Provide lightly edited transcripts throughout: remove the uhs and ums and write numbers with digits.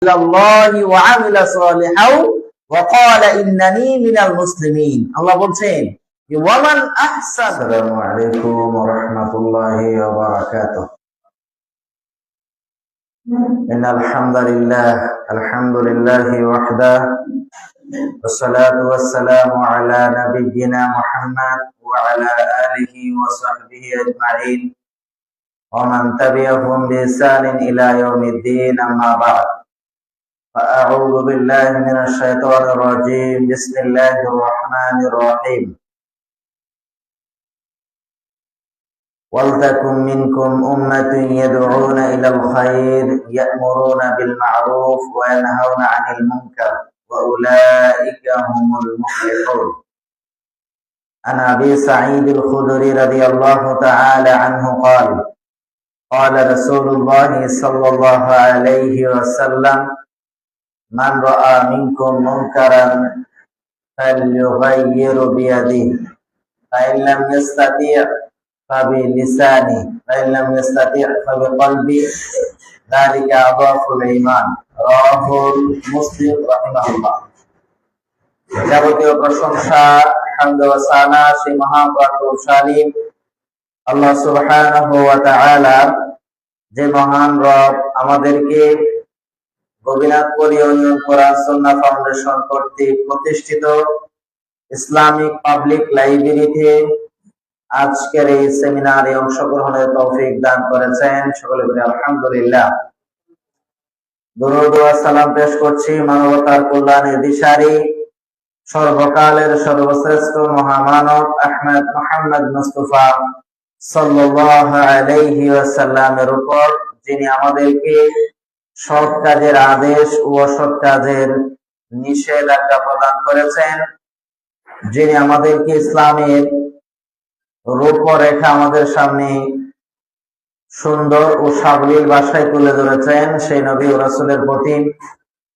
الله وعمل صالحا وقال إنني من المسلمين আল্লাহ বলছেন ওয়ামান আহসান আসসালামু আলাইকুম ওয়া রাহমাতুল্লাহি ওয়া বারাকাতুহু ইন্নাল হামদুলিল্লাহি ওয়াহদাহু ওয়াসসালাতু ওয়াসসালামু আলা নাবিয়্যিনা মুহাম্মদ ওয়া আলা আলিহি ওয়া সাহবিহি আজমাইন ওয়া মান তাবি'আহুম বিইহসানিন ইলা ইয়াউমিদ্দিন আম্মা বা'দ فأعوذ بالله من الشيطان الرجيم بسم الله الرحمن الرحيم ولتكن منكم أمة يدعون إلى الخير يأمرون بالمعروف وينهون عن المنكر وأولئك هم المفلحون عن أبي سعيد الخدري رضي الله تعالى عنه قال قال رسول الله صلى الله عليه وسلم من رأى منكم منكرا فليغير بيده فإن لم يستطيع فبلسانه فإن لم يستطيع فبقلبه ذلك أضعف الإيمان رواه مسلم رحمه الله যাবতীয় প্রশংসা হামদ ওয়া সানা সেই মহান প্রতাপশালী আল্লাহ সুবহানাহু ওয়া তাআলা যে মহান রব আমাদেরকে গোবিনাথপুর ইউনিয়ন কোরআন সুন্নাহ ফাউন্ডেশন কর্তৃক প্রতিষ্ঠিত ইসলামিক পাবলিক লাইব্রেরিতে আজকের এই সেমিনারে অংশগ্রহণের তৌফিক দান করেছেন। সকলে বলি আলহামদুলিল্লাহ। দরুদ ওয়া সালাম পেশ করছি মানবতার কল্যাণের দিশারি সর্বকালের সর্বশ্রেষ্ঠ মহামানব আহমদ মুহাম্মদ মুস্তাফা সাল্লাল্লাহু আলাইহি ওয়াসাল্লামের উপর, যিনি আমাদেরকে সৎ কাজের আদেশ ও অসৎ কাজের নিষেধাজ্ঞা প্রদান করেছেন, যিনি আমাদেরকে ইসলামের রূপরেখা আমাদের সামনে সুন্দর ও সাবলীল ভাষায় তুলে ধরেছেন, সেই নবী ও রাসূলের প্রতি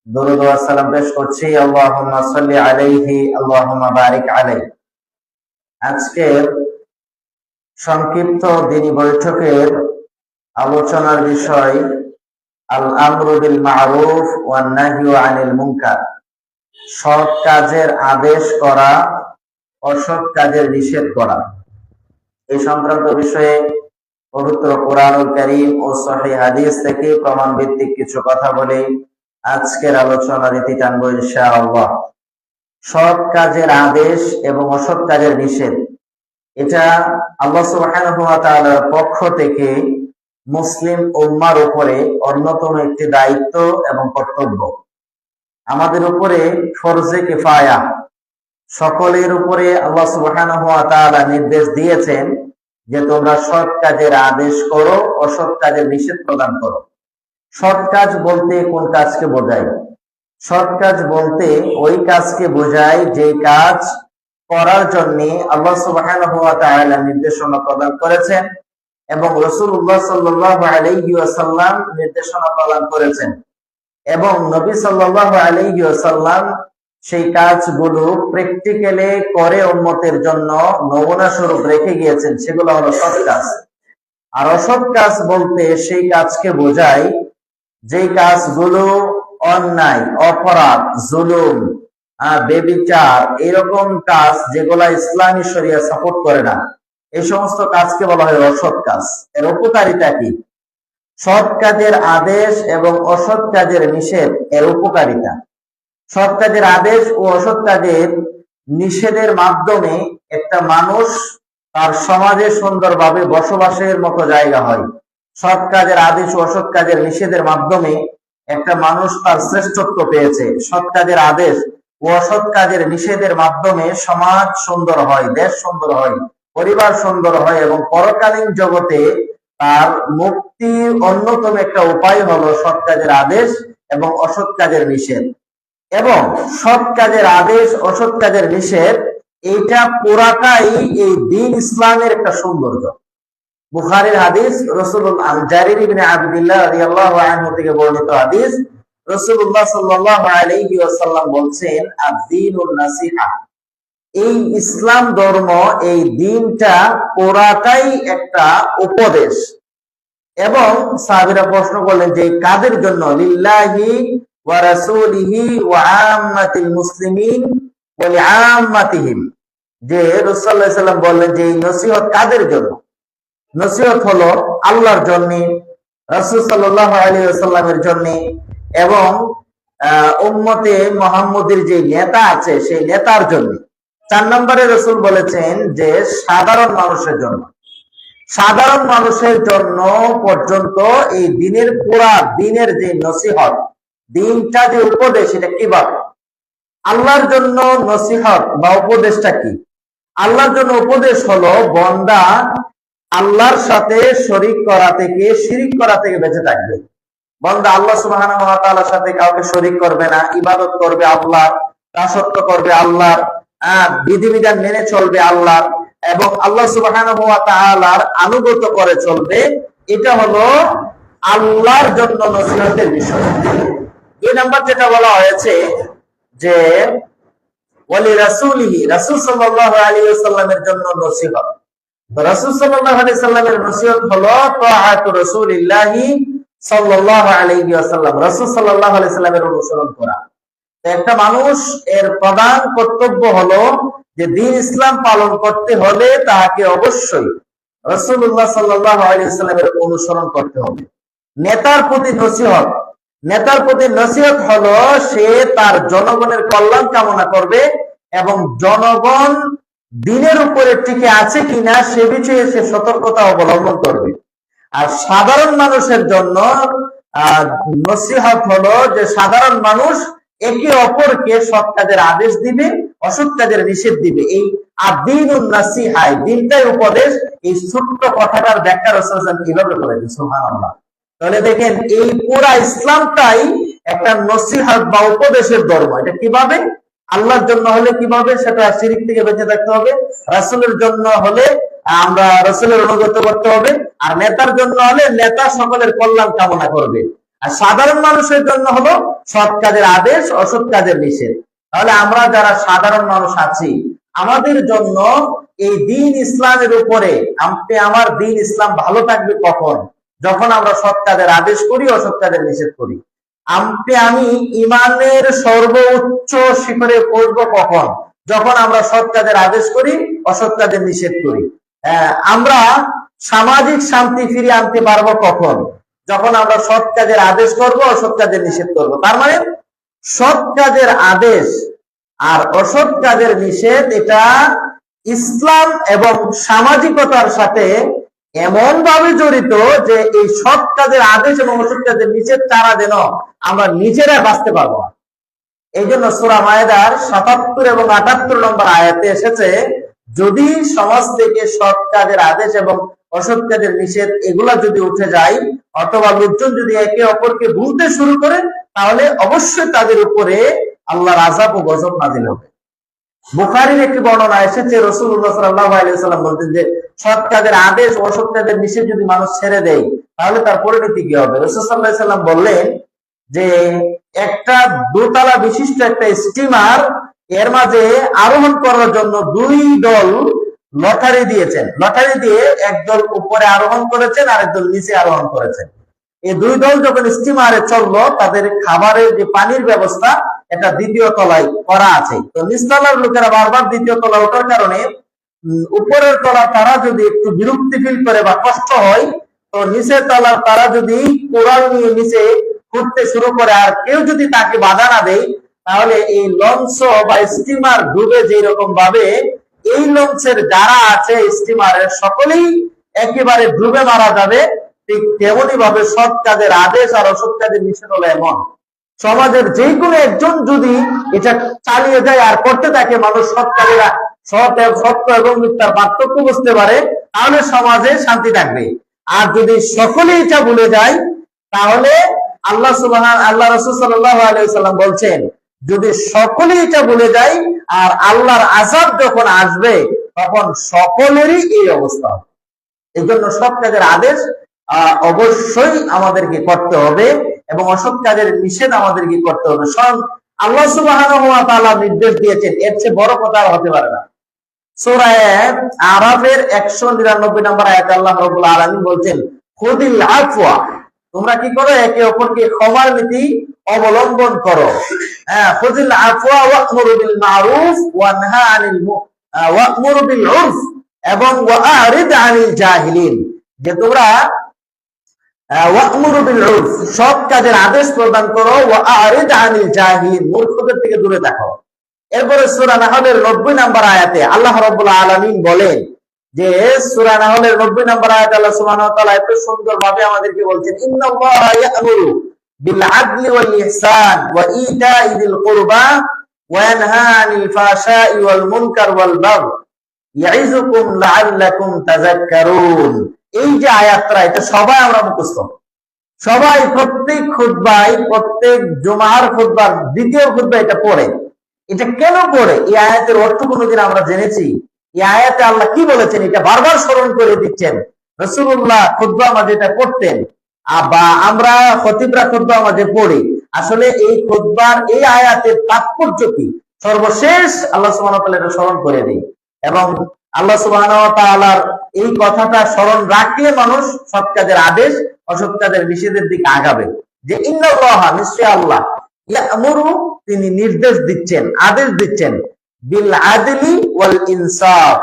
দরুদ ওয়া সালাম পেশ করছি। আল্লাহুম্মা সাল্লি আলাইহি আল্লাহুম্মা বারিক আলাইহি। আজকের সংক্ষিপ্ত দিনী বৈঠকের আলোচনার বিষয় আল আমরু বিল মারুফ ওয়ান নাহয়ু আনিল মুনকার, সৎ কাজের আদেশ করা, অসৎ কাজের নিষেধ করা। এই সংক্রান্ত বিষয়ে পবিত্র কোরআনুল কারীম ও সহিহ হাদিস থেকে প্রমাণ ভিত্তিক কিছু কথা বলে আজকের আলোচনার ইতি টানব ইনশাআল্লাহ। সৎ কাজের আদেশ এবং অসৎ কাজের নিষেধ, এটা আল্লাহ সুবহানাহু ওয়া তাআলার পক্ষ থেকে মুসলিম উম্মার উপরে অন্যতম একটি দায়িত্ব এবং কর্তব্য। আমাদের উপরে ফরজে কিফায়া, সকলের উপরে আল্লাহ সুবহানাহু ওয়া তাআলা নির্দেশ দিয়েছেন যে তোমরা সৎ কাজের আদেশ করো, অসৎ কাজের নিষেধ প্রদান করো। সৎ কাজ বলতে কোন কাজকে বোঝায়? সৎ কাজ বলতে ওই কাজকে বোঝায় যে কাজ করার জন্য আল্লাহ সুবহানাহু ওয়া তাআলা নির্দেশনা প্রদান করেছেন এবং রাসূলুল্লাহ সাল্লাল্লাহু আলাইহি ওয়াসাল্লাম নির্দেশনা প্রদান করেছেন, এবং নবী সাল্লাল্লাহু আলাইহি ওয়াসাল্লাম সেই কাজগুলো প্র্যাকটিক্যালি করে উম্মতের জন্য নমুনা স্বরূপ রেখে গিয়েছেন, সেগুলো হলো সৎ কাজ। আর অসৎ কাজ বলতে সেই কাজকে বোঝায় যে কাজগুলো অন্যায়, অপরাধ, জুলুম, বেবিচার, এরকম কাজ যেগুলা ইসলামী শরিয়া সাপোর্ট করে না, এই সমস্ত কাজকে বলা হয় অসৎ কাজ। এর উপকারিতা কি? সৎ কাজের আদেশ এবং অসৎ কাজের নিষেধ, এর উপকারিতা। সৎ কাজের আদেশ ও অসৎ কাজের নিষেধের মাধ্যমে একটা মানুষ তার সমাজে সুন্দরভাবে বসবাসের মতো জায়গা হয়। সৎ কাজের আদেশ ও অসৎ কাজের নিষেধের মাধ্যমে একটা মানুষ তার শ্রেষ্ঠত্ব পেয়েছে। সৎ কাজের আদেশ ও অসৎ কাজের নিষেধের মাধ্যমে সমাজ সুন্দর হয়, দেশ সুন্দর হয়, পরিবার সুন্দর হয়, এবং পরকালীন জগতে তার মুক্তির অন্যতম একটা উপায় হলো সৎ কাজের আদেশ এবং অসৎ কাজের নিষেধ। এবং সৎ কাজের আদেশ, অসৎ কাজের নিষেধ, এটা পুরাটাই এই দ্বীন ইসলামের একটা সৌন্দর্য। বুখারীর হাদিস, রাসূলুল্লাহ জারির ইবনে আবদুল্লাহ রাদিয়াল্লাহু আনহু থেকে বর্ণিত হাদিস, রাসূলুল্লাহ সাল্লাল্লাহু আলাইহি ওয়াসাল্লাম বলছেন আদ-দীনুন নাসিহা, এই ইসলাম ধর্ম, এই দ্বীনটা পুরাটাই একটা উপদেশ। এবং সাহাবীরা প্রশ্ন করলেন যে কাদের জন্য? লিল্লাহি ওয়া রাসূলিহি ওয়া আম্মাতিল মুসলিমিন ওয়া লিআম্মাতিহিম, যে রাসূল সাল্লাল্লাহু আলাইহি ওয়াসাল্লাম বললেন যে এই নসিহত কাদের জন্য? নসিহত হলো আল্লাহর জন্য, রাসূল সাল্লাল্লাহু আলাইহি ওয়াসাল্লামের জন্য এবং উম্মতে মুহাম্মদের যে নেতা আছে সেই নেতার জন্য। 4 নম্বরে রাসূল বলেছেন যে সাধারণ মানুষের জন্য। সাধারণ মানুষের জন্য পর্যন্ত এই দিনের পুরা দিনের যে নসিহত, দিনটা যে উপদেশ, এটা কিভাবে? আল্লাহর জন্য নসিহত বা উপদেশটা কি? আল্লাহর জন্য উপদেশ হলো বান্দা আল্লাহর সাথে শরীক করা থেকে, শিরিক করা থেকে বেঁচে থাকবে। বান্দা আল্লাহ সুবহানাহু ওয়া তাআলার সাথে কাউকে শরীক করবে না, ইবাদত করবে আল্লাহর, দাসত্ব করবে আল্লাহর, বিধিবিধান মেনে চলবে আল্লাহর এবং আল্লাহ সুবহানাহু ওয়া তাআলার আনুগত্য করে চলবে। এটা হলো আল্লাহর জন্য নসিহতের বিষয়। 2 নম্বর যেটা বলা হয়েছে যে ওয়ালি রাসূলিহি, রাসূল সাল্লাল্লাহু আলাইহি ওয়াসাল্লামের জন্য নসিহত। তো রাসূল সাল্লাল্লাহু আলাইহি ওয়াসাল্লামের নসিহত হলো তাআতু রাসূলিল্লাহি সাল্লাল্লাহু আলাইহি ওয়াসাল্লাম, রাসূল সাল্লাল্লাহু আলাইহি ওয়াসাল্লামের অনুসরণ করা। একটা মানুষ এর প্রধান কর্তব্য হলো যে দ্বীন ইসলাম পালন করতে হলে তাকে অবশ্যই রাসূলুল্লাহ সাল্লাল্লাহু আলাইহি ওয়াসাল্লামের অনুসরণ করতে হবে। নেতার প্রতি নসিহত, নেতার প্রতি নসিহত হলো সে তার জনগণের কল্যাণ কামনা করবে এবং জনগণ দ্বীনের উপরে টিকে আছে কিনা সে বিষয়ে সে সতর্কতা অবলম্বন করবে। আর সাধারণ মানুষের জন্য নসিহত হলো যে সাধারণ মানুষ একে অপরকে সৎ কাজের আদেশ দিবে, অসৎ কাজের নিষেধ দিবে। এই আদিনুন নাসিহা, দিনটাই উপদেশ। এই ছোট্ট কথাটার ব্যাখ্যা রাসূল কিভাবে করেছেন, সুবহানাল্লাহ। তাহলে দেখেন এই পুরা ইসলামটাই একটা নসিহত বা উপদেশের ধর্ম। এটা কিভাবে? আল্লাহর জন্য হলে কিভাবে? সেটা শিরক থেকে বেঁচে থাকতে হবে। রাসূলের জন্য হলে আমরা রাসূলের অনুগত করতে হবে। আর নেতার জন্য হলে নেতা সকলের কল্যাণ কামনা করবে। আর সাধারণ মানুষের জন্য হলো সৎ কাজের আদেশ, অসৎ কাজের নিষেধ। তাহলে আমরা যারা সাধারণ মানুষ আছি, আমাদের জন্য এই দ্বীন ইসলামের উপরে আমার দ্বীন ইসলাম ভালো থাকবে কখন? যখন আমরা সৎ কাজের আদেশ করি, অসৎ কাজের নিষেধ করি। আমি ইমানের সর্বোচ্চ শিখরে পৌঁছবো কখন? যখন আমরা সৎ কাজের আদেশ করি, অসৎ কাজের নিষেধ করি। আমরা সামাজিক শান্তি ফিরিয়ে আনতে পারবো কখন? যখন আমরা সৎ কাজের আদেশ করব, অসৎ কাজের নিষেধ করব। তার মানে সৎ কাজের আদেশ আর অসৎ কাজের নিষেধ এটা ইসলাম এবং সামাজিকতার সাথে এমন ভাবে জড়িত যে এই সৎ কাজের আদেশ এবং অসৎ কাজের নিষেধ ছাড়া যেন আমরা নিজেরা বাঁচতে পারবো না। এই জন্য সূরা মায়েদার ৭৭ এবং ৭৮ নম্বর আয়াতে এসেছে, যদি সমাজ থেকে সৎ কাজের আদেশ এবং অসৎ কাজের নিষেধ এগুলা যদি উঠে যায় অথবা লোকজন যদি একে অপরকে ভুলতে শুরু করে, তাহলে অবশ্যই তাদের উপরে আল্লাহর আযাব ও গজব নাযিল হবে। বুখারীর একটি বর্ণনা এসেছে, রাসূলুল্লাহ সাল্লাল্লাহু আলাইহি ওয়াসাল্লাম বলতেন যে সৎ কাজের আদেশ ও অসৎ কাজের নিষেধ যদি মানুষ ছেড়ে দেয় তাহলে তার পরিণতি কি হবে? রাসূল সাল্লাল্লাহু আলাইহি ওয়াসাল্লাম বললেন যে একটা দোতলা বিশিষ্ট একটা স্টিমার, এর মাঝে আরোহণ করার জন্য 2 দল লটারি দিয়েছেন। লটারি দিয়ে একদল উপরে আরোহণ করেছেন আর একদল নিচে আরোহণ করেছেন। এই 2 দল যখন স্টিমারে চললো, তাদের খাবারের যে পানির ব্যবস্থা এটা দ্বিতীয় তলায় করা আছে। তো নিচতলার লোকেরা বারবার দ্বিতীয় তলা ওঠার কারণে উপরের তলা তারা যদি একটু বিরক্তি ফিল করে বা কষ্ট হয়, তো নিচের তলার তারা যদি কোড়াল নিয়ে নিচে খুঁড়তে শুরু করে আর কেউ যদি তাকে বাধা না দেয়, তাহলে এই লঞ্চ বা স্টিমার ডুবে যেরকম ভাবে এই লঞ্চের যারা আছে স্টিমারের সকলেই একেবারে ডুবে মারা যাবে, ঠিক তেমনি ভাবে সৎ কাজের আদেশ আর অসৎ কাজের নিষেধ হলো এমন। সমাজের যে কোনো একজন যদি এটা চালিয়ে যায় আর করতে থাকে, মানুষ সৎ কাজেরা সত্য এবং মিথ্যার পার্থক্য বুঝতে পারে, তাহলে সমাজে শান্তি থাকবে। আর যদি সকলে এটা ভুলে যায়, তাহলে আল্লাহ রাসূল সাল্লাল্লাহু আলাইহি ওয়াসাল্লাম বলছেন, যদি সকলে এটা ভুলে যায় আর আল্লাহর আযাব যখন আসবে তখন সকলেরই এই অবস্থা হবে। এই জন্য সৎ কাজের আদেশ অবশ্যই আমাদেরকে করতে হবে এবং অসৎ কাজের নিষেধ আমাদেরকে করতে হবে। স্বয়ং আল্লাহ সুবহানাহু ওয়া তাআলা নির্দেশ দিয়েছেন, এর চেয়ে বড় কথা আর হতে পারে না। সূরা আরাফের 199 নম্বর আয়াতে আল্লাহ রাব্বুল আলামিন বলছেন, খুদিল আফওয়া, তোমরা কি করো? একে অপরকে ক্ষমার নীতি অবলম্বন করো। খুযিল আফওয়া ওয়া'মুর বিল মা'রুফ ওয়ানহা আনিল ওয়া'মুর বিল উরফ এবং ওয়া'রিদ আনিল জাহিলিন, যে তোমরা ওয়া'মুর বিল উরফ সৎ কাজের আদেশ প্রদান করো, ওয়া'রিদ আনিল জাহিলিন মূর্খদের থেকে দূরে থাকো। এরপরে সূরা নাহলের 90 নম্বর আয়াতে আল্লাহ রাব্বুল আলামিন বলেন যে, সূরা নাহলের 90 নম্বর আয়াতে আল্লাহ সুবহানাহু ওয়া তাআলা এত সুন্দর ভাবে আমাদেরকে বলছেন, ইন্নাল্লাহা ইয়া'মুরু বিল আদলি ওয়াল ইহসান ওয়া ইতা'i যিল কুরবা ওয়া ইয়ানহা আনিল ফাহশাই ওয়াল মুনকার ওয়াল বাগই ইয়া'iযুকুম লা'আল্লাকুম তাযাক্কারুন। এই যে আয়াতটা, এটা সবাই আমরা মুখস্থ, সবাই প্রত্যেক খুতবায়, প্রত্যেক জুমার খুতবার দ্বিতীয় খুতবা এটা পড়ে। এটা কেন পড়ে? এই আয়াতের অর্থ কোনদিন আমরা জেনেছি? এই আয়াতে আল্লাহ কি বলেছেন এটা বারবার স্মরণ করে দিচ্ছেন। রাসূলুল্লাহ খুতবা মাঝে এটা পড়তেন, বা আমরা খতিবরা খুতবা মাঝে পড়ি। আসলে এই খুতবার এই আয়াতের তাৎপর্য কি, সর্বশেষ আল্লাহ সুবহানাহু ওয়া তাআলা এটা স্মরণ করে দেয়। এবং আল্লাহ সুবহানাহু ওয়া তাআলার এই কথাটা স্মরণ রাখলে মানুষ সৎ কাজের আদেশ, অসৎ কাজের নিষেধের দিকে আগাবে। যে ইন্নাল্লাহা, নিশ্চয় আল্লাহ, ইয়া'মুরু, তিনি নির্দেশ দিচ্ছেন, আদেশ দিচ্ছেন, বিল আদলি ওয়াল ইনসাফ,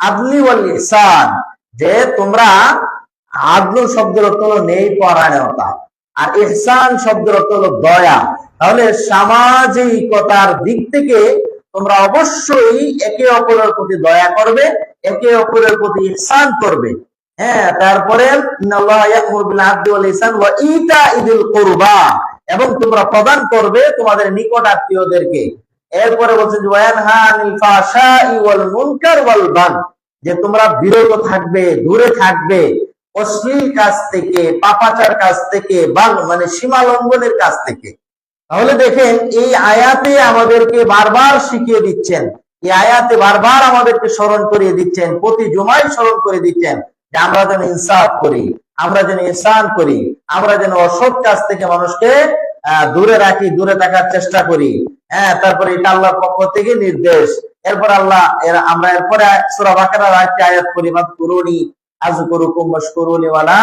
আদলি ওয়াল ইহসান, যে তোমরা, আদল শব্দের অর্থ হলো ন্যায় পরায়ণতা, আর ইহসান শব্দের অর্থ হলো দয়া। তাহলে সামাজিকতার দিক থেকে তোমরা অবশ্যই একে অপরের প্রতি দয়া করবে, একে অপরের প্রতি ইহসান করবে। তারপরে ইন্নাল্লাহা ইয়া'মুরু বিল আদলি ওয়াল ইহসান ওয়া ইতা'i যিল কুরবা, এবং তোমরা প্রদান করবে তোমাদের নিকট আত্মীয়দেরকে। এরপরে বলছেন ওয়া ইয়ানহা আনিল ফাহশাই ওয়াল মুনকার ওয়াল বাগই, যে তোমরা বিরত থাকবে, দূরে থাকবে অশ্লীল কাজ থেকে, পাপাচার কাজ থেকে, মানে সীমা লঙ্ঘনের কাজ থেকে। তাহলে দেখেন, এই আয়াতে আমাদেরকে বারবার শিখিয়ে দিচ্ছেন, এই আয়াতে বারবার আমাদেরকে স্মরণ করিয়ে দিচ্ছেন, প্রতি জুমায় স্মরণ করে দিচ্ছেন যে আমরা যেন ইনসাফ করি, আমরা যেন ইহসান করি, আমরা যেন অসৎ কাজ থেকে মানুষকে দূরে রাখি, দূরে থাকার চেষ্টা করি। তারপরে এটা আল্লাহর পক্ষ থেকে নির্দেশ। এরপর আল্লাহ, আমরা এরপরে সূরা বাকারার আরেকটি আয়াত করি, ফাযকুরুনি আযকুরুকুম ওয়াশকুরুনি ওয়ালা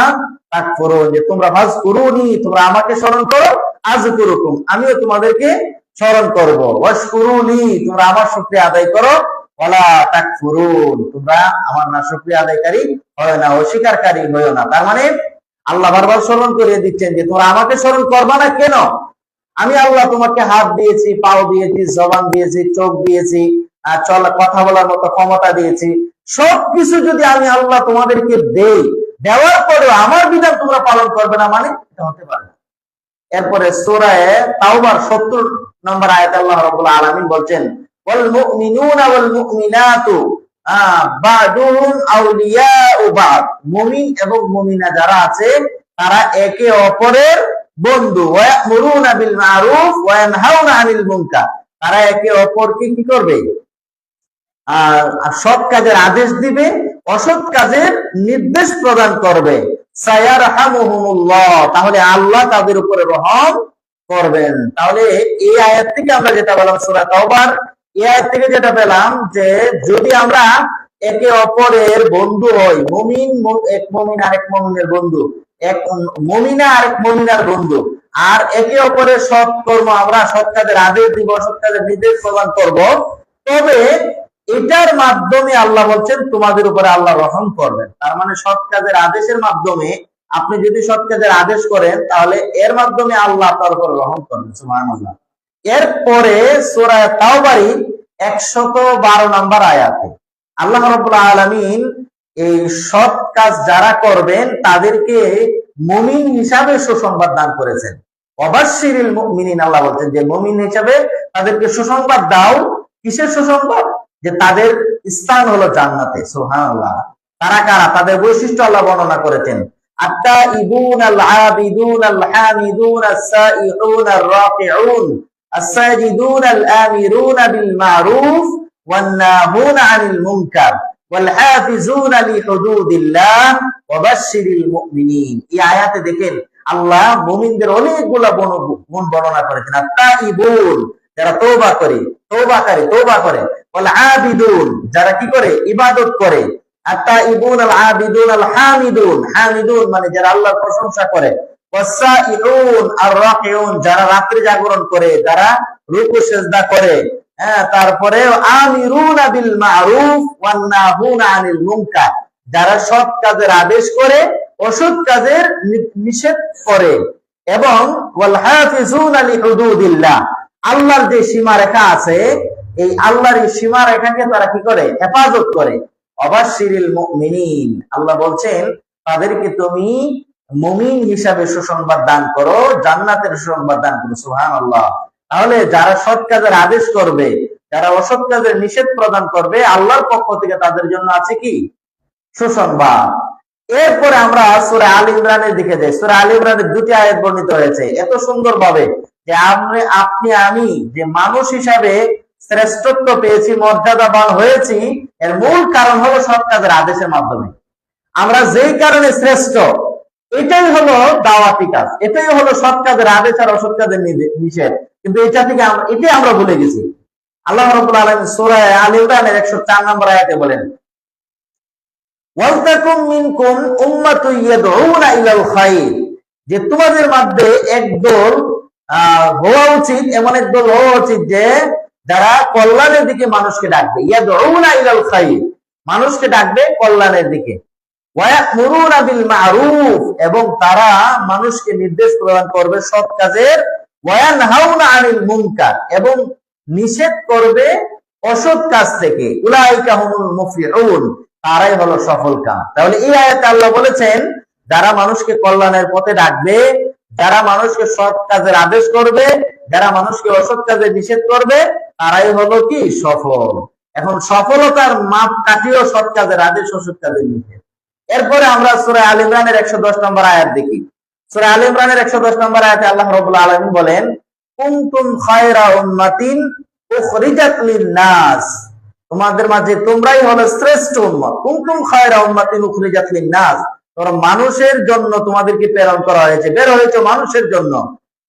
তাকফুরুন, যে তোমরা ফাযকুরুনি, তোমরা আমাকে স্মরণ করো, আযকুরুকুম, আমিও তোমাদেরকে স্মরণ করব, ওয়াশকুরুনি, তোমরা আমার শুকরিয়া আদায় করো, ওয়ালা তাকফুরুন, তোমরা আমার নাশুকরিয়া আদায়কারী হয় না, অস্বীকারী হয়ো না। তার মানে আল্লাহ বারবার স্মরণ করিয়ে দিচ্ছেন যে তোমরা আমাকে স্মরণ করবা না কেন? আমি আল্লাহ তোমাকে হাত দিয়েছি, পাও দিয়েছি, জবান দিয়েছি, চোখ দিয়েছি, কথা বলার মতো ক্ষমতা দিয়েছি। সবকিছু যদি আমি আল্লাহ তোমাদেরকে দেই, দেওয়ার পরেও আমার বিধান তোমরা পালন করবে না, মানে এটা হতে পারে না। এরপরে সূরা তাওবার 70 নম্বর আয়াতে আল্লাহ রাব্বুল আলামিন বলছেন, ওয়াল মুমিনুনা ওয়াল মুমিনাতু বা'দুহুম আউলিয়াউ বা'দ, মুমিন এবং মুমিনা যারা আছে তারা একে অপরের বন্ধু। ওয়া ইয়া'মুরুনা বিল মা'রুফ ওয়া ইয়ানহাউনা আনিল মুনকার, তারা একে অপরকে কি করবে? সৎ কাজের আদেশ দিবে, অসৎ কাজের নির্দেশ প্রদান করবে। সায়ারহামুহুমুল্লাহ, তাহলে আল্লাহ তাদের উপরে রহম করবেন। তাহলে এই আয়াত থেকে আমরা যেটা পেলাম, সূরা তাওবার এই আয়াত থেকে যেটা পেলাম, যে যদি আমরা একে অপরের বন্ধু হই, মুমিন এক মুমিন আরেক মুমিনের বন্ধু, এক মুমিনা আরেক মুমিনার বন্ধু, আর একে অপরের সৎ কর্ম, আমরা সৎ কাজের আদেশ দিব, অসৎ কাজের নির্দেশ প্রদান করব, তবে এটার মাধ্যমে আল্লাহ বলছেন তোমাদের উপরে আল্লাহ রহম করবেন। তার মানে সৎ কাজের আদেশের মাধ্যমে, আপনি যদি সৎ কাজের আদেশ করেন, তাহলে এর মাধ্যমে আল্লাহ আপনার উপর রহম করবেন। সুবহানাল্লাহ। এরপরে সূরা তাওবার 112 নম্বর আয়াতে আল্লাহ রাব্বুল আলামিন এই সৎ কাজ যারা করবেন তাদেরকে মুমিন হিসাবে সুসংবাদ দান করেছেন। ওয়াবাশশিরিল মুমিনিন, আল্লাহ বলছেন যে মুমিন হিসাবে তাদেরকে সুসংবাদ দাও। কিসের সুসংবাদ? যে তাদের স্থান হলো জান্নাতে। সুবহানাল্লাহ। তারা কারা? তাদের বৈশিষ্ট্য আল্লাহ বর্ণনা করেছেন। আত-তাইবুন আল-আবিদুন আল-হামিদুন আস-সাইহুন আর-রাকিউন আস-সাজিদুন আল-আমিরুন বিল মা'রুফ ওয়ান-নাহুনা আনিল মুনকার ওয়াল-হাফিজুনা লিহুদুদিল্লাহ ওয়াবাশশিরিল মুমিনিন। এই আয়াতে দেখেন আল্লাহ মুমিনদের অনেকগুলা গুণ বর্ণনা করেছেন। আত-তাইবুন, যারা তওবা করে, তওবা করে, ওয়াল আবিদুন, যারা কি করে? ইবাদত করে। আত-তাইবুন আল আবিদুন আল হামিদুন, হামিদুন মানে যারা আল্লাহর প্রশংসা করে, ওয়াসাইউন আর রাকিউন, যারা রাত্রি জাগরণ করে, যারা রুকু সিজদা করে, তারপরে আমিরুনা বিল মারুফ ওয়ান নাহুনা আনিল মুনকার, যারা সৎ কাজের আদেশ করে অসৎ কাজের নিষেধ করে, এবং ওয়াল হাফিজুনা লিহুদুদিল্লাহ, আল্লাহর যে সীমারেখা আছে এই আল্লাহর এই সীমারেখাকে তারা কি করে? হেফাজত করে। অবাশশিরিল মুমিনিন, আল্লাহ বলছেন তাদেরকে তুমি মুমিন হিসাবে সুসংবাদ দান করো, জান্নাতের সুসংবাদ দান করো। সুবহানাল্লাহ। তাহলে যারা সৎ কাজের আদেশ করবে, যারা অসৎ কাজের নিষেধ প্রদান করবে, আল্লাহর পক্ষ থেকে তাদের জন্য আছে কি? সুসংবাদ। এরপরে আমরা সূরা আলে ইমরানের দিকে যাই। সূরা আলে ইমরানের দুটি আয়াত বর্ণিত হয়েছে এত সুন্দর ভাবে যে আপনি আমি যে মানুষ হিসাবে শ্রেষ্ঠত্ব পেয়েছি, মর্যাদাবান হয়েছি, এর মূল কারণ হলো সৎ কাজের আদেশের মাধ্যমে। আমরা যেই কারণে শ্রেষ্ঠ, এটাই হলো দাওয়াতি কাজ, এটাই হলো সৎ কাজের আদেশ আর অসৎ কাজের নিষেধ। কিন্তু এটা থেকে এটাই আমরা ভুলে গেছি। আল্লাহ রাব্বুল আলামিন সূরা আলে ইমরানের 104 নম্বর আয়াতে বলেন, ওয়ালতাকুম মিনকুম উম্মাতুন ইয়াদউনা ইলাল খায়র, যে তোমাদের মধ্যে একদল হওয়া উচিত, এমন একদল হওয়া উচিত যে যারা কল্যাণের দিকে মানুষকে ডাকবে। ইয়াদউনা ইলাল খায়র, মানুষকে ডাকবে কল্যাণের দিকে। ওয়ায়ামুরুনা বিল মারুফ, এবং তারা মানুষকে নির্দেশ প্রদান করবে সৎ কাজের। ওয়ায়ানহাউনা আনিল মুনকার, এবং নিষেধ করবে অসৎ কাজ থেকে। উলাইকা হুমুল মুফলিহুন, তারাই হলো সফল কাম। তাহলে এই আয়াতে আল্লাহ বলেছেন যারা মানুষকে কল্যাণের পথে ডাকবে, যারা মানুষকে সৎ কাজের আদেশ করবে, যারা মানুষকে অসৎ কাজে নিষেধ করবে, তারাই হলো কি? সফল। এখন সফলতার মাপ কাটিও সৎ কাজের আদেশ, অসৎ কাজের নিষেধ। এরপরে আমরা সূরা আলে ইমরানের 110 নম্বর আয়াত দেখি। সূরা আলে ইমরানের 110 নম্বর আয়াতে আল্লাহ রাব্বুল আলামিন বলেন, কুনতুম খায়রা উম্মাতিন উখরিজাত লিন-নাস, তোমাদের মাঝে তোমরাই হলো শ্রেষ্ঠ উম্মত। কুনতুম খায়রা উম্মাতিন উখরিজাত লিন-নাস, তোমরা মানুষের জন্য তোমাদেরকে প্রেরণ করা হয়েছে, বের হয়েছে মানুষের জন্য।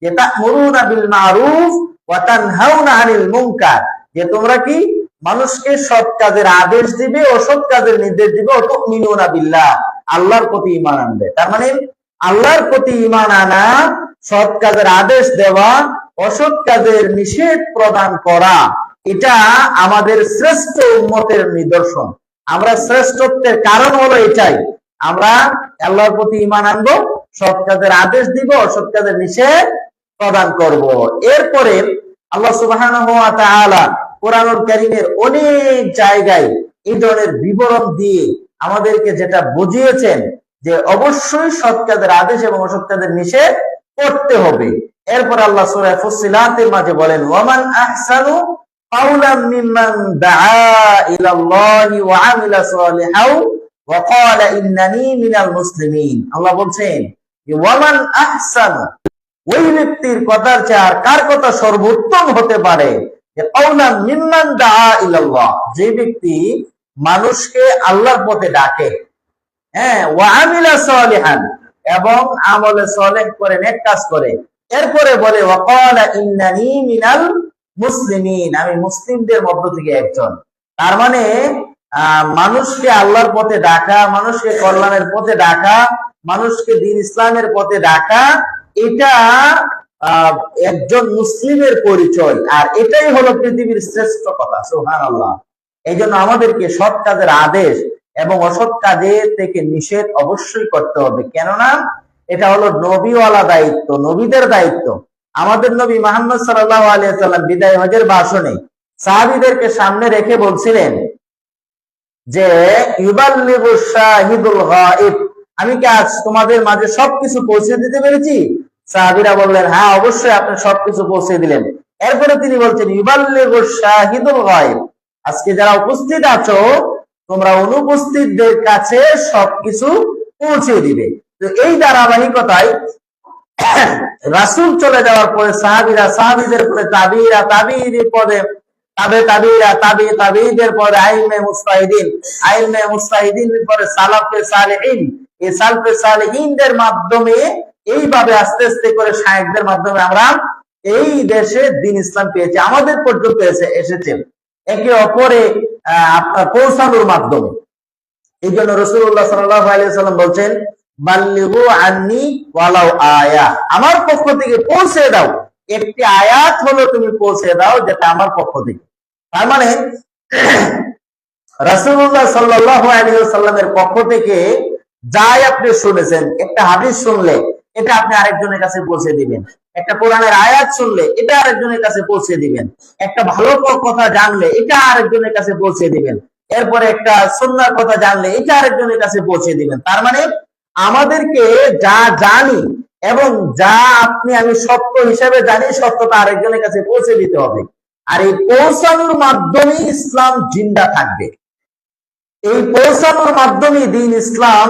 তা'মুরুনা বিল মারুফ ওয়া তানহাউনা আনিল মুনকার, যে তোমরা কি? মানুষকে সৎ কাজের আদেশ দিবে, অসৎ কাজের নির্দেশ দিবে। ও তুমিনুনা বিল্লাহ, আল্লাহর প্রতি ঈমান আনবে। তার মানে আল্লাহর প্রতি ঈমান আনা, সৎ কাজের আদেশ দেওয়া, অসৎ কাজের নিষেধ প্রদান করা, এটা আমাদের শ্রেষ্ঠ উম্মতের নিদর্শন। আমরা শ্রেষ্ঠত্বের কারণ হলো এটাই, আমরা আল্লাহর প্রতি ঈমান আনবো, সৎ কাজের আদেশ দিব, অসৎ কাজের নিষেধ প্রদান করব। এরপরে আল্লাহ সুবহানাহু ওয়া তাআলা কোরআনুল কারীমের অনেক জায়গায় এই ধরনের বিবরণ দিয়ে আমাদেরকে যেটা বুঝিয়েছেন যে অবশ্যই সৎ কাজের আদেশ এবং অসৎ কাজের নিষেধ করতে হবে। এরপর আল্লাহ সূরা ফুসসিলাতের মাঝে বলেন, ওয়ামান আহসানু কাওলাম মিম্মান দাআ ইলাল্লাহি ওয়া আমিলা সালিহাও ওয়া ক্বালা ইন্নানী মিনাল মুসলিমিন। আল্লাহ বলছেন যে ওয়ামান আহসানু, ওই ব্যক্তির কথার চেয়ে আর কার কথা সর্বোত্তম হতে পারে? যে কাওলাম মিম্মান দাআ ইলাল্লাহ, যে ব্যক্তি মানুষকে আল্লাহর পথে ডাকে, ওয়া আমিলা সালিহান, এবং আমলে সালেহ করে, নেক কাজ করে। এরপরে বলে ওয়া ক্বালা ইন্নানী মিনাল মুসলিমিন, আমি মুসলিমদের মধ্য থেকে একজন। তার মানে মানুষকে আল্লাহর পথে ডাকা, মানুষকে কল্যাণের পথে ডাকা, মানুষকে দ্বীন ইসলামের পথে ডাকা, এটা একজন মুসলিমের পরিচয়। আর এটাই হলো পৃথিবীর শ্রেষ্ঠ কথা। সুবহানাল্লাহ। এই জন্য আমাদেরকে সৎ কাজের আদেশ এবং অসৎ কাজে থেকে নিষেধ অবশ্যই করতে হবে, কেননা এটা হলো নবীওয়ালা দায়িত্ব, নবীদের দায়িত্ব। আমাদের নবী মুহাম্মদ সাল্লাল্লাহু আলাইহি ওয়াসাল্লাম বিদায় হজের ভাষণে সাহাবীদেরকে সামনে রেখে বলছিলেন যে ইউবাল্লিগুশ শাহিদুল গায়ব, আমি কি আজ তোমাদের মাঝে সবকিছু পৌঁছে দিতে পেরেছি? সাহাবীরা বললেন, হ্যাঁ অবশ্যই আপনি সবকিছু পৌঁছে দিলেন। এরপরে তিনি বলছেন ইউবাল্লিগুশ শাহিদুল গায়ব, আজকে যারা উপস্থিত আছো তোমরা অনুপস্থিতদের কাছে সবকিছু পৌঁছে দিবে। তো এই ধারাবাহিকতায় রাসূল চলে যাওয়ার পরে সাহাবীরা, সাহাবীদের পরে তাবিঈরা, তাবিঈদের পরে তাবিঈরা, তাবিঈদের পরে আইম্মে মুজতাহিদিন, আইম্মে মুজতাহিদিনের পরে সালাফে সালেহিন, এই সালফে সালেহিনদের মাধ্যমে এইভাবে আস্তে আস্তে করে শায়েখদের মাধ্যমে আমরা এই দেশে দ্বীন ইসলাম পেয়েছি, আমাদের পর্যন্ত এসেছে একে অপরে আপনার পৌঁছানোর মাধ্যমে। এই জন্য রাসূলুল্লাহ সাল্লাল্লাহু আলাইহি ওয়াসাল্লাম বলছেন বাল্লিগু আন্নি ওয়ালাউ আয়া, আমার পক্ষ থেকে পৌঁছে দাও, একটি আয়াত হলো তুমি পৌঁছে দাও যেটা আমার পক্ষ থেকে। তার মানে রাসূলুল্লাহ সাল্লাল্লাহু আলাইহি ওয়াসাল্লামের পক্ষ থেকে যাই আপনি শুনেছেন, একটা হাদিস শুনলে এটা আপনি আরেকজনের কাছে পৌঁছে দিবেন, একটা কোরআনের আয়াত শুনলে এটা আরেকজনের কাছে পৌঁছে দিবেন, একটা ভালো কথা জানলে এটা আরেকজনের কাছে পৌঁছে দিবেন, এরপরে একটা সুন্নাহর কথা জানলে এটা আরেকজনের কাছে পৌঁছে দিবেন। তার মানে আমাদেরকে যা জানি এবং যা আপনি আমি সত্য হিসেবে জানি, সত্যটা আরেকজনের কাছে পৌঁছে দিতে হবে। আর এই পৌঁছানোর মাধ্যমে ইসলাম জিন্দা থাকবে, এই পৌঁছানোর মাধ্যমে দ্বীন ইসলাম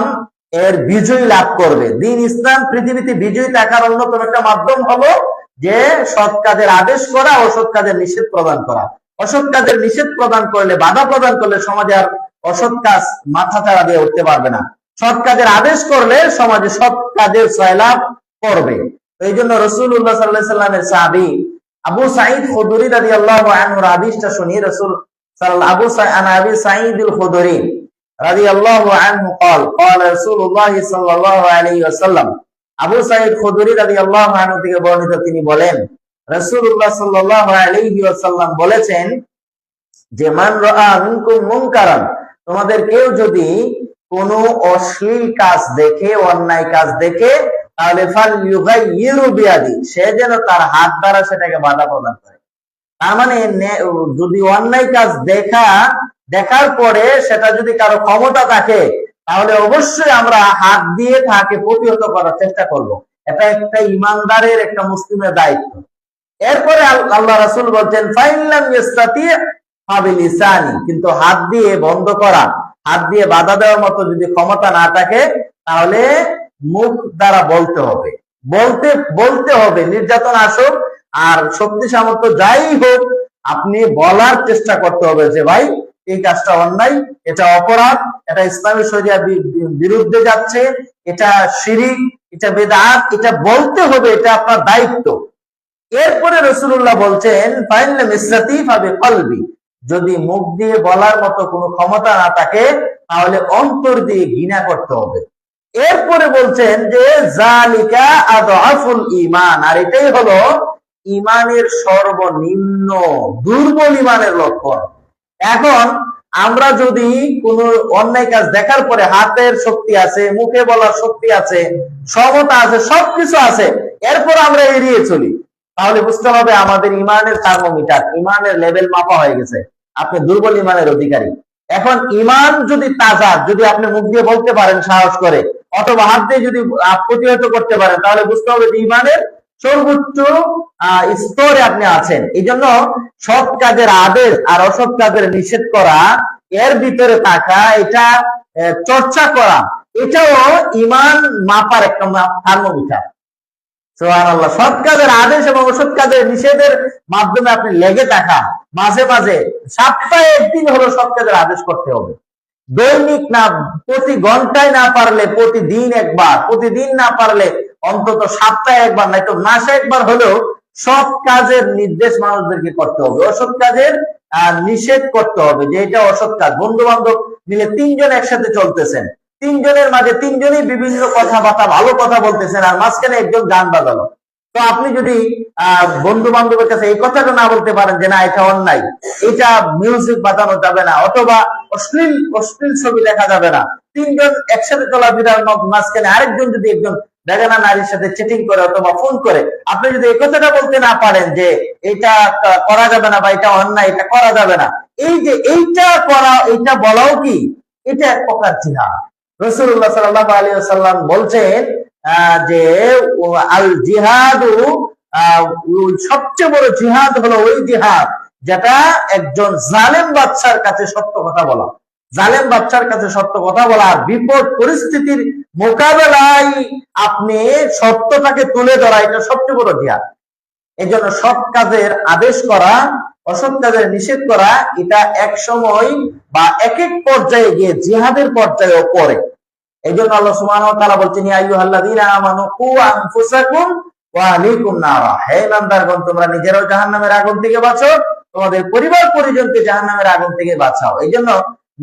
এর বিজয় লাভ করবে। দ্বীন ইসলাম পৃথিবীতে বিজয়ী থাকার অন্যতম একটা মাধ্যম হলো যে সৎ কাজের আদেশ করা, অসৎ কাজের নিষেধ প্রদান করা। অসৎ কাজের নিষেধ প্রদান করলে, বাধা প্রদান করলে সমাজে আর অসৎ কাজ মাথা চাড়া দিয়ে উঠতে পারবে না। সৎ কাজের আদেশ করলে সমাজে সৎ কাজের সয়লাভ করবে। এই জন্য রাসূলুল্লাহ সাল্লাল্লাহু আলাইহি ওয়াসাল্লামের সাহাবী আবু সাঈদ খুদরি রাদিয়াল্লাহু আনহুর হাদিসটা শুনিয়ে রাসূল আবু সাঈদ আল খুদরি রাদিয়াল্লাহু আনহু قال قال رسول الله صلى الله عليه وسلم, আবু সাঈদ খুদরি রাদিয়াল্লাহু আনহু থেকে বর্ণিত, তিনি বলেন রাসূলুল্লাহ সাল্লাল্লাহু আলাইহি ওয়াসাল্লাম বলেছেন যে মান রাআ মিনকুম মুনকারান, তোমাদের কেউ যদি কোনো অশ্লীল কাজ দেখে, অন্যায় কাজ দেখে, তাহলে ফালইউগাইয়িরু বিয়াদি, সে যেন তার হাত দ্বারা সেটাকে বাধা প্রদান করে। তার মানে যদি অন্যায় কাজ দেখার পরে সেটা যদি কারো ক্ষমতা থাকে, তাহলে অবশ্যই আমরা হাত দিয়ে তাকে প্রতিহত করার চেষ্টা করব। এটা একটা ইমানদারের, একটা মুসলিমের দায়িত্ব। এরপরে আল্লাহ রাসূল বলছেন ফাইল্লাম ইস্তাতি ফাবিলিসানি, কিন্তু হাত দিয়ে বন্ধ করা, হাত দিয়ে বাধা দেওয়ার মতো যদি ক্ষমতা না থাকে, তাহলে মুখ দ্বারা বলতে হবে, বলতে হবে। নির্যাতন আসুক আর শক্তি সামর্থ্য যাই হোক, আপনি বলার চেষ্টা করতে হবে যে ভাই এই কাজটা অন্যায়, এটা অপরাধ, এটা ইসলামী শরিয়া বিরুদ্ধে যাচ্ছে, এটা শিরিক, এটা বেদাত, এটা বলতে হবে, এটা আপনার দায়িত্ব। এরপরে রাসূলুল্লাহ বলছেন ফাইনাল মিসরাতি ফাবি কলবি, যদি মুখ দিয়ে বলার মতো কোনো ক্ষমতা না থাকে, তাহলে অন্তর দিয়ে ঘৃণা করতে হবে। এরপরে বলছেন যে জালিকা আদআফুল ঈমান, আর এটাই হলো ঈমানের সর্বনিম্ন, দুর্বল ঈমানের লক্ষণ। এখন আমরা যদি কোনো অন্যায় কাজ দেখার পরে হাতের শক্তি আছে, মুখে বলার শক্তি আছে, ক্ষমতা আছে, সবকিছু আছে, এরপর আমরা এড়িয়ে চলি, তাহলে বুঝতে হবে আমাদের ঈমানের থার্মোমিটার, ঈমানের লেভেল মাপা হয়ে গেছে, আপনি দুর্বল ঈমানের অধিকারী। এখন ঈমান যদি তাজা, যদি আপনি মুখ দিয়ে বলতে পারেন সাহস করে, অথবা হাত দিয়ে যদি প্রতিহত করতে পারেন, তাহলে বুঝতে হবে যে ঈমানের সর্বোচ্চ স্তরে আপনি আছেন। এই জন্য সৎ কাজের আদেশ আর অসৎ কাজের নিষেধ করা, এর ভিতরে থাকা, এটা চর্চা করা, এটাও ঈমান মাপার একটা থার্মোমিটার। সুবহানাল্লাহ। সৎ কাজের আদেশ এবং অসৎ কাজের নিষেধের মাধ্যমে আপনি লেগে থাকা, মাঝে মাঝে সপ্তাহে একদিন হলো সৎ কাজের আদেশ করতে হবে, দৈনিক না, প্রতি ঘন্টায় না পারলে প্রতিদিন একবার, প্রতিদিন না পারলে অন্তত সপ্তাহে একবার, নয়তো মাসে একবার হলেও সৎ কাজের নির্দেশ মানুষদেরকে করতে হবে, অসৎ কাজের নিষেধ করতে হবে। যে এটা অসৎ কাজ, বন্ধু বান্ধব মিলে তিনজন একসাথে চলতেছেন, তিনজনের মাঝে তিনজনই বিভিন্ন কথাবার্তা, ভালো কথা বলতেছেন, আর মাঝখানে একজন গান বাজালো, তো আপনি যদি বন্ধু বান্ধবের কাছে এই কথাটা না বলতে পারেন যে না এটা অন্যায়, এটা মিউজিক বাজানো যাবে না, অথবা অশ্লীল ছবি দেখা যাবে না, তিনজন একসাথে চলাফেরার মাঝখানে আরেকজন যদি একজন বেগানা নারীর সাথে চেটিং করে অথবা ফোন করে, আপনি যদি এই কথাটা বলতে না পারেন যে এটা করা যাবে না বা এটা অন্যায়, এটা করা যাবে না, এই যে এইটা করা, এইটা বলাও কি, এটা এক প্রকার জিহাদ। রাসূলুল্লাহ সাল্লাল্লাহু আলাইহি ওয়াসাল্লাম বলছেন যে আল জিহাদু, সবচেয়ে বড় জিহাদ হলো ওই জিহাদ যেটা একজন জালেম বাদশার কাছে সত্য কথা বলা, জালেম বাদশার কাছে সত্য কথা বলা, আর বিপদ পরিস্থিতির মোকাবেলায় আপনি সত্যটাকে তুলে ধরা, এটা সবচেয়ে বড় জিহাদ। এই জন্য সৎ কাজের আদেশ করা, অসৎ কাজের নিষেধ করা, এটা এক সময় বা এক এক পর্যায়ে গিয়ে জিহাদের পর্যায়েও পড়ে। এই জন্য আল্লাহ সুবহানাহু ওয়া তাআলা বলছেন ইয়া আইয়ুহাল্লাযীনা আমানু কু আনফুসাকুম ওয়া আহলিকুম নারা, হে ইমানদারগণ তোমরা নিজেরাও জাহান্নামের আগুন থেকে বাঁচো, তোমাদের পরিবার পরিজনকে জাহান্নামের আগুন থেকে বাঁচাও। এই জন্য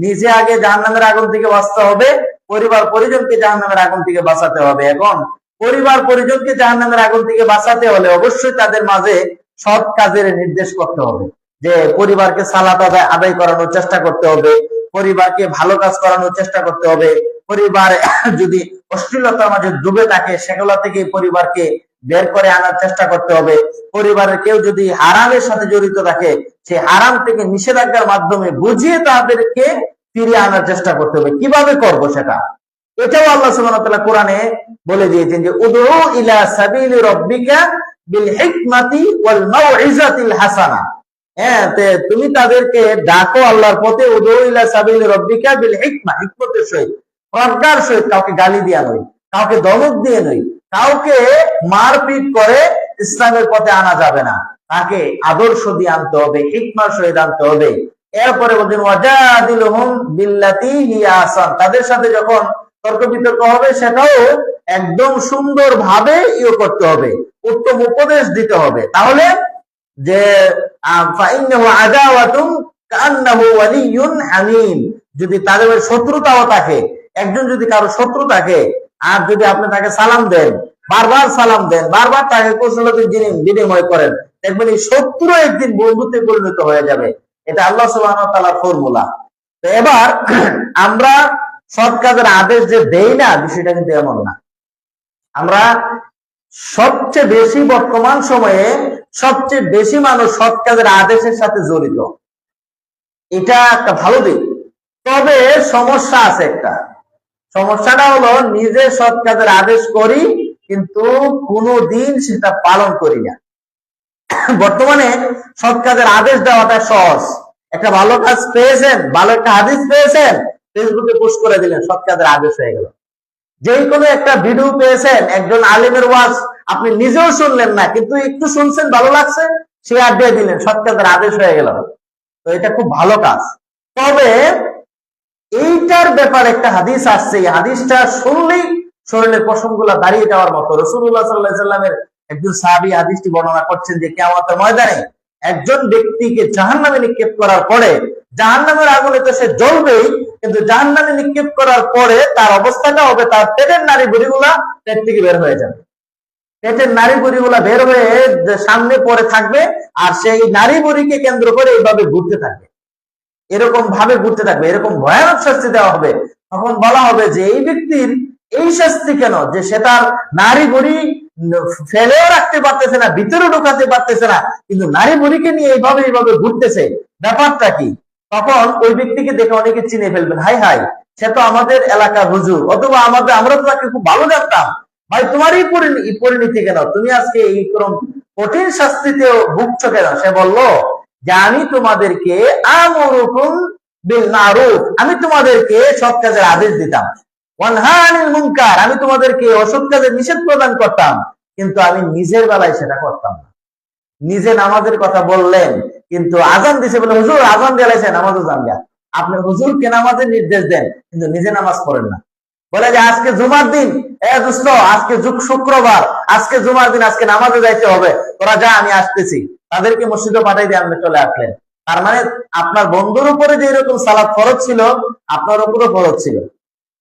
নিজে আগে জাহান্নামের আগুন থেকে বাঁচতে হবে, পরিবার পরিজনকে জাহান্নামের আগুন থেকে বাঁচাতে হবে। এখন পরিবার পরিজনকে জাহান্নামের আগুন থেকে বাঁচাতে হলে অবশ্যই তাদের মাঝে সৎ কাজের নির্দেশ করতে হবে, যে পরিবারকে সালাত আদায় করানোর চেষ্টা করতে হবে, পরিবারকে ভালো কাজ করানোর চেষ্টা করতে হবে। পরিবার যদি অশ্লীলতার মাঝে ডুবে থাকে সেগুলো থেকে পরিবারকে বের করে আনার চেষ্টা করতে হবে। পরিবারের কেউ যদি হারামের সাথে জড়িত থাকে সেই হারাম থেকে নিষেধাজ্ঞার মাধ্যমে বুঝিয়ে তাদেরকে ফিরিয়ে আনার চেষ্টা করতে হবে। কিভাবে করব সেটা, এটাও আল্লাহ সুবহানাহু ওয়া তাআলা কোরআনে বলে দিয়েছেন যে উদউ ইলা সাবিলি রাব্বিকা বিল হিকমাতি ওয়াল মাউইজাতিল হাসানা। হ্যাঁ, তুমি তাদেরকে ডাকো আল্লাহর পথে, উদউ ইলা সাবিলি রাব্বিকা বিল হিকমা, হিকমতের সহিত, প্রজ্ঞার সহিত, কাউকে গালি দিয়া নয়, কাউকে ধমক দিয়ে নয়, কাউকে মারপিট করে ইসলামের পথে আনা যাবে না, তাকে আদর্শ দিয়ে আনতে হবে, হিকমার সহিত আনতে হবে। এরপরে বলছেন ওয়াজাদিলহুম বিল্লাতি হিয়া আহসান, তাদের সাথে যখন তর্ক বিতর্ক হবে সেটাও একদম সুন্দর ভাবে করতে হবে, উত্তম উপদেশ দিতে হবে। তাহলে যে ফাইন্নাহু আদাওয়াতুন কান্নাহু ওয়ালিয়ুন হামীম, যদি তাদের শত্রুতাও থাকে, একজন যদি কারো শত্রু থাকে আর যদি আপনি তাকে সালাম দেন, বারবার সালাম দেন, বারবার তাকে কুশলতার বিনিময় করেন, দেখবেন এই শত্রু একদিন বন্ধুতে পরিণত হয়ে যাবে। এটা আল্লাহ সুবহানাহু ওয়া তাআলার ফর্মুলা। তো এবার আমরা সৎ কাজের আদেশ যে দেই না, বিষয়টা কিন্তু এমন না। আমরা সবচেয়ে বেশি বর্তমান সময়ে সবচেয়ে বেশি মানুষ সৎ কাজের আদেশের সাথে জড়িত, এটা একটা ভালো দিক। তবে সমস্যা আছে একটা, সমস্যাটা হলো নিজে সৎ কাজের আদেশ করি কিন্তু কোনোদিন সেটা পালন করি না। বর্তমানে সৎ কাজের আদেশ দেওয়াটা সহজ, একটা ভালো কাজ পেয়েছেন, ভালো একটা হাদিস পেয়েছেন, ফেসবুকে পোস্ট করে দিলেন, সৎ কাজের আদেশ হয়ে গেল। যে কোনো একটা ভিডিও পেয়েছেন, একজন আলিমের ওয়াজ আপনি নিজেও শুনলেন না কিন্তু একটু শুনছেন, ভালো লাগছে, শেয়ার দিয়ে দিলেন, সৎ কাজের আদেশ হয়ে গেল। তো এটা খুব ভালো কাজ। তবে এইটার ব্যাপারে একটা হাদিস আসছে, এই হাদিসটা শুনলেই শরীরের পশমগুলা দাঁড়িয়ে যাওয়ার মতো। রাসূলুল্লাহ সাল্লাল্লাহু আলাইহি সাল্লামের একজন সাহাবী হাদিসটি বর্ণনা করছেন যে কিয়ামতের ময়দানে একজন ব্যক্তিকে জাহান্নামে নিক্ষেপ করার পরে, জাহান্নামের আগুনে তো সে জ্বলবেই, কিন্তু জাহান্নামে নিক্ষেপ করার পরে তার অবস্থাটা হবে তার পেটের নাড়ি ভুঁড়িগুলা পেট থেকে বের হয়ে যাবে, পেটের নাড়ি ভুঁড়িগুলা বের হয়ে সামনে পড়ে থাকবে, আর সেই নাড়ি ভুঁড়িকে কেন্দ্র করে এইভাবে ঘুরতে থাকবে, এরকম ভাবে ঘুরতে থাকবে, এরকম ভয়ানক শাস্তি দেওয়া হবে। তখন বলা হবে যে এই ব্যক্তির এই শাস্তি কেন, যে সে তার নারী ভুঁড়ি ফেলেও রাখতে পারতেছে না, ভিতরে ঢোকাতে পারতেছে না, কিন্তু নারী ভুঁড়িকে নিয়ে এইভাবে ঘুরতেছে, ব্যাপারটা কি? তখন ওই ব্যক্তিকে দেখে অনেকে চিনে ফেলবেন, হাই হাই, সে তো আমাদের এলাকার হুজুর, অথবা আমরা তো তাকে খুব ভালো জানতাম, ভাই তোমারই পরিণতি কেন, তুমি আজকে এই কঠিন শাস্তিতেও ভুগছো কেন? সে বলল যে আমি তোমাদেরকে আমরুকুম বিল মারুফ, আমি তোমাদেরকে সৎ কাজের আদেশ দিতাম, ওয়ানহা আনিল মুনকার, আমি তোমাদেরকে অসৎ কাজের নিষেধ প্রদান করতাম, কিন্তু আমি নিজের বেলায় সেটা করতাম না। নিজে নামাজের কথা বললেন কিন্তু আজান দিছে বলে হুজুর আজান দিয়েছেন, নামাজও যান গা, আপনি হুজুরকে নামাজের নির্দেশ দেন কিন্তু নিজে নামাজ পড়েন না। বলে যে আজকে জুমার দিন, দোস্ত আজকে শুক্রবার, আজকে জুমার দিন, আজকে নামাজে যাইতে হবে, তোরা যা আমি আসতেছি, তাদেরকে মসজিদে পাঠাই দিয়ে আপনি চলে আসলেন। তার মানে আপনার বন্ধুর উপরে যে এরকম সালাত ফরজ ছিল, আপনার উপরও ফরজ ছিল,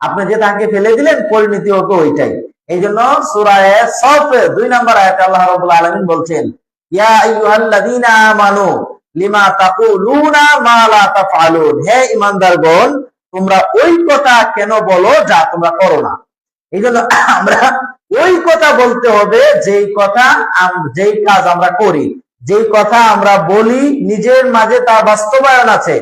আপনি যে তাকে ফেলে দিলেন, পরিণতি হতো ওইটাই। এই জন্য সূরা সফ 2 নম্বর আয়াতে আল্লাহ রাব্বুল আলামিন বলছেন ইয়া আইয়ুহাল্লাযীনা আমানু লিমা তাকুলুনা মা লা তাফআলুন, হে ঈমানদারগণ তোমরা ওই কথা কেন বলো যা তোমরা করো না। এই জন্য আমরা ওই কথা বলতে হবে যেই কথা, যেই কাজ আমরা করি, যেই কথা আমরা বলি, নিজের মাঝে তা বাস্তবায়ন আছে,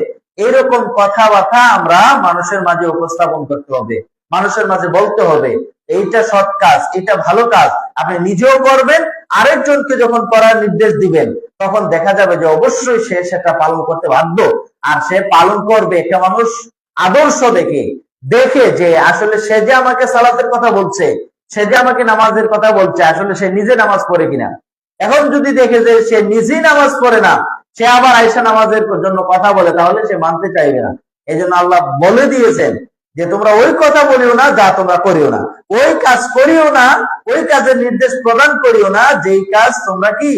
এরকম কথাবার্তা আমরা মানুষের মাঝে উপস্থাপন করতে হবে, মানুষের মাঝে বলতে হবে এইটা সৎ কাজ, এটা ভালো কাজ, আপনি নিজেও করবেন, আরেকজনকে যখন করার নির্দেশ দিবেন তখন দেখা যাবে যে অবশ্যই সে সেটা পালন করতে বাধ্য, আর সে পালন করবে একটা মানুষ আদর্শ দেখে যে আসলে সে যে আমাকে সালাতের কথা বলছে, সে যে আমাকে নামাজের কথা বলছে, আসলে সে নিজে নামাজ পড়ে কিনা। এখন যদি দেখে যে সে নিজেই নামাজ পড়ে না, সে আবার আয়েশা নামাজের জন্য কথা বলে, তাহলে সে মানতে চাইবে না। এই জন্য আল্লাহ বলে দিয়েছেন যে তোমরা ওই কথা বলিও না যা তোমরা করিও না, ওই কাজ করিও না, ওই কাজের নির্দেশ প্রদান করিও না যেই কাজ তোমরা কি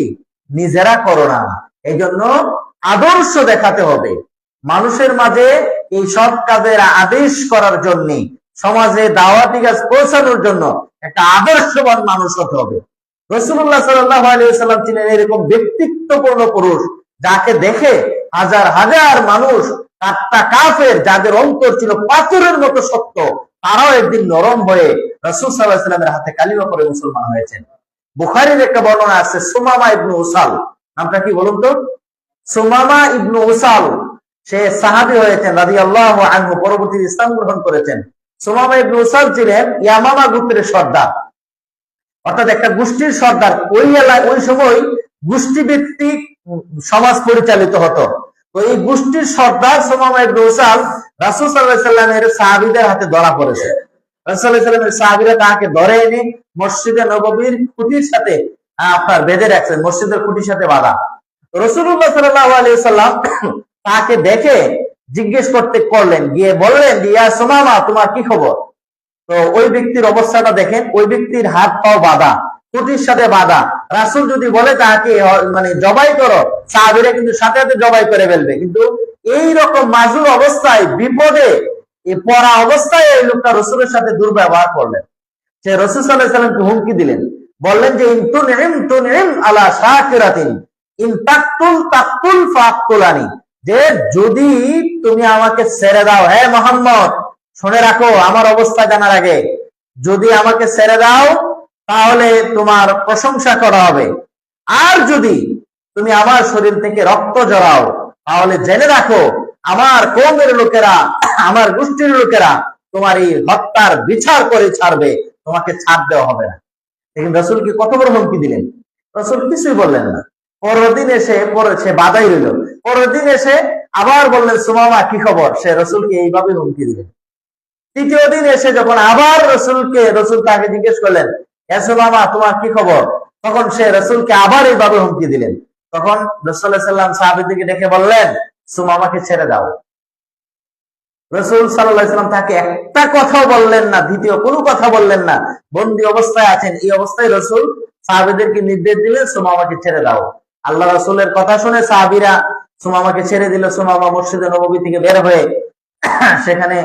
নিজেরা করো না। এই জন্য আদর্শ দেখাতে হবে মানুষের মাঝে, এই সৎ কাজের আদেশ করার জন্য, সমাজে দাওয়াতি কাজ পৌঁছানোর জন্য একটা আদর্শবান মানুষ হতে হবে। রাসূলুল্লাহ সাল্লাল্লাহু আলাইহি ওয়াসাল্লাম ছিলেন এরকম ব্যক্তিত্বপূর্ণ পুরুষ, যাকে দেখে হাজার হাজার মানুষ কাফের, যাদের অন্তর ছিল পাথরের মতো শক্ত, তারাও একদিন নরম হয়ে রাসূল সাল্লাল্লাহু আলাইহি ওয়াসাল্লামের হাতে কালিমা পড়ে মুসলমান হয়েছেন। বুখারীর একটা বর্ণনা আছে, সুমামা ইবনে উসাল, নামটা কি বলুন তো? সুমামা ইবনে উসাল, সে সাহাবী হয়েছেন রাদিয়াল্লাহু আনহু, পরবর্তীতে ইসলাম গ্রহণ করেছেন। সুমামা ইবনে উসাল ছিলেন ইয়ামামা গোত্রের সর্দার, অর্থাৎ একটা গোষ্ঠীর সর্দার। ওই সময় গোষ্ঠীভিত্তিক সমাজ পরিচালিত হতো। তো এই গোষ্ঠীর সর্দার সুমামা ইবনে উসাল রাসূল সাল্লাল্লাহু আলাইহি ওয়াসাল্লামের সাহাবীদের হাতে ধরা পড়েছে। রাসূল সাল্লাল্লাহু আলাইহি ওয়াসাল্লামের সাহাবীরা তাকে ধরে এনে মসজিদে নববীর খুঁটির সাথে আপনার বেঁধে রাখছেন, মসজিদের খুঁটির সাথে বাঁধা। রাসূলুল্লাহ সাল্লাল্লাহু আলাইহি ওয়াসাল্লাম তাকে দেখে জিজ্ঞেস করলেন, গিয়ে বললেন, ইয়া সুমামা, তোমার কি খবর? তো ওই ব্যক্তির অবস্থাটা দেখেন, ওই ব্যক্তির হাত পাও বাঁধা, খুঁটির সাথে বাঁধা। রাসূল যদি বলে তাকে মানে জবাই করো, সাহাবীরা কিন্তু সাথে সাথে জবাই করে ফেলবে। কিন্তু এই রকম মাজুর অবস্থায়, বিপদে পড়া অবস্থায় এই লোকটা রাসূলের সাথে দুর্ব্যবহার করলেন। সে রাসূল সাল্লাল্লাহু আলাইহি ওয়াসাল্লামকে হুমকি দিলেন, বললেন যে তুনইম আলা শাকিরাতিন ইন তাকতুল ফাকতুলানি, যে যদি তুমি আমাকে ছেড়ে দাও, হে মুহাম্মদ শুনে রাখো আমার অবস্থা জানার আগে, যদি আমাকে ছেড়ে দাও তাহলে তোমার প্রশংসা করা হবে, আর যদি তুমি আমার শরীর থেকে রক্ত জড়াও তাহলে জেনে রাখো আমার কওমের লোকেরা, আমার গোষ্ঠীর লোকেরা তোমার এই হত্যার বিচার করে ছাড়বে, তোমাকে ছাড় দেওয়া হবে না। দেখেন রাসূল কি কত বড় হুমকি দিলেন। রাসূল কিছুই বললেন না। পরদিন এসে সে বাধাই রইল। পরের দিন এসে আবার বললেন, সুমামা কি খবর? সে রাসূলকে এইভাবে হুমকি দিলেন। তৃতীয় দিন এসে যখন আবার রাসূল তাকে জিজ্ঞেস করলেন, হে সুমামা তোমার কি খবর? তখন সে রাসূলকে আবার এইভাবে হুমকি দিলেন। তখন রাসূল সাল্লাল্লাহু আলাইহি ওয়াসাল্লাম সাহাবীদেরকে ডেকে বললেন, সুমামাকে ছেড়ে দাও। রাসূল সাল্লাল্লাহু আলাইহি ওয়াসাল্লাম তাকে একটা কথাও বললেন না, দ্বিতীয় কোনো কথা বললেন না। বন্দী অবস্থায় আছেন, এই অবস্থায় রাসূল সাহাবীদেরকে নির্দেশ দিলেন, সুমামাকে ছেড়ে দাও। আল্লাহ রাসূলের কথা শুনে সাহাবীরা সুমামাকে ছেড়ে দিল। সুমামা মসজিদে নববী থেকে বের হয়ে সেখানে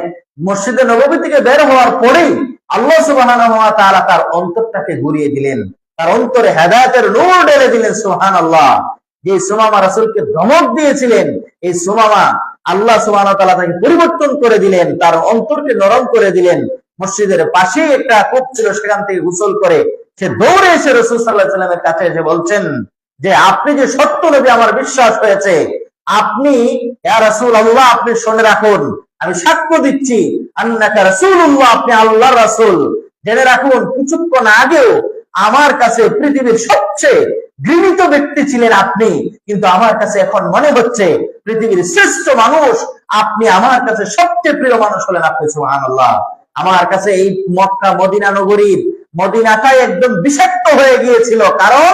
মসজিদে নববী থেকে বের হওয়ার পরেই আল্লাহ সুবহানাহু ওয়া তাআলা তার অন্তরটাকে ঘুরিয়ে দিলেন, তার অন্তরে হেদায়েতের নূর ঢেলে দিলেন। সুবহানাল্লাহ। যে সুমামা রাসূলকে ধমক দিয়েছিলেন, এই সুমামা আল্লাহ সুবহানাহু ওয়া তাআলা তাকে পরিবর্তন করে দিলেন, তার অন্তরকে নরম করে দিলেন। মসজিদের পাশেই একটা কূপ ছিল, সেখান থেকে গোসল করে সে দৌড়ে এসে রাসূল সাল্লাল্লাহু আলাইহি ওয়াসাল্লামের কাছে এসে বলছেন যে আপনি যে সত্য নবী আমার বিশ্বাস হয়েছে, আপনি ইয়া রাসূলুল্লাহ আপনি শুনে রাখুন, আমি সাক্ষ্য দিচ্ছি আন্নাকা রাসূলুল্লাহ, আপনি আল্লাহর রাসূল। জেনে রাখুন কিছুক্ষণ আগেও আমার কাছে পৃথিবীর সবচেয়ে ঘৃণিত ব্যক্তি ছিলেন আপনি, কিন্তু আমার কাছে এখন মনে হচ্ছে পৃথিবীর শ্রেষ্ঠ মানুষ আপনি, আমার কাছে সবচেয়ে প্রিয় মানুষ হলেন আপনি। সুবহানাল্লাহ। আমার কাছে এই মক্কা মদিনা নগরীর মদিনাটাই একদম বিষাক্ত হয়ে গিয়েছিল, কারণ